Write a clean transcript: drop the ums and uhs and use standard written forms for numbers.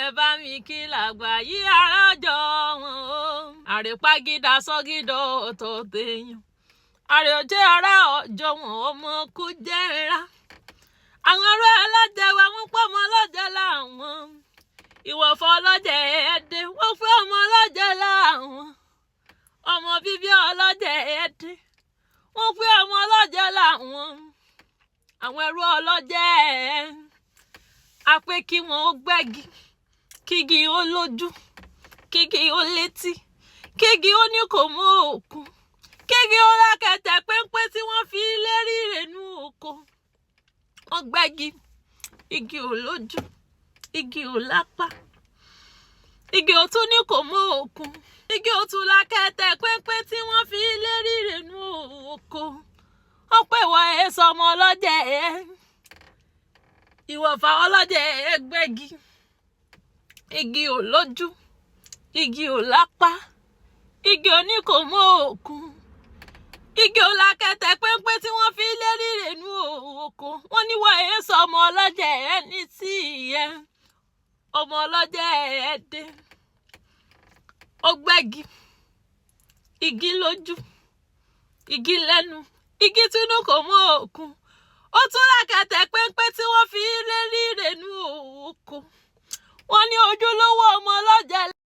ẹ bá mi kí làgbà yí arájọ wọn o. Àrèpagídá sọ́gídọ̀ ọ̀tọ̀ tèèyàn. Àrè òjé ara ọjọ́ wọn ọmọ kú jẹ́ra. Àwọn ará ọlọ́jẹ̀ wa wọ́n pọ̀ ọmọ ọlọ́jẹ̀ láwọn. Ìwọ̀fọ̀ ọlọ́jẹ̀ ẹ̀ẹ́dẹ́ wọ́n pé ọmọ ọlọ́jẹ̀ láwọn. Ọmọ bíbí ọlọ́jẹ̀ ẹ̀ẹ́dẹ́ wọ́n pé ọmọ ọlọ́jẹ̀ láwọn. Àwọn ẹrú ọlọ́jẹ̀ a pé kí wọ́n ó gbẹ́gi, kígi ó lójú, kígi ó létí, kígi ó ní kò mọ òkun, kígi ó lákẹ̀tẹ̀ péńpé tí wọ́n fi lérí ìrẹ̀nú oko. Wọ́n gbẹ́gi, igi ò lójú, igi ò lápá, igi ò tún ní kò mọ òkun, igi ò tún lákẹ̀tẹ̀ péńpé tí wọ́n fi lérí ìrẹ̀nú oko. Wọ́n pè wọ́n èso ọmọ ọlọ́jẹ̀ ẹ̀. Ìwọ̀fà ọlọ́jẹ̀ ẹ̀ gbẹ́gi, igi ò lójú, igi ò lápá, igi ò ní kò mọ òkun, igi ò lákẹ̀tẹ̀ péńpé tí wọ́n fi lérí ìrẹ̀nú oko. Wọ́n ní wọ́n èso ọmọ ọlọ́jẹ̀ ẹ̀ ní tí ìyẹn ọmọ ọlọ́jẹ̀ ẹ̀ dé. Ó gbẹ́gi, igi lójú, igi lẹ́nu, igi túnú kò mọ òkun. Ó tún lákẹ̀tẹ̀ péńpé tí wọ́n fi lérí ìrẹ̀nú oko. Wọ́n ní ojúlówó ọmọ ọlọ́jẹ̀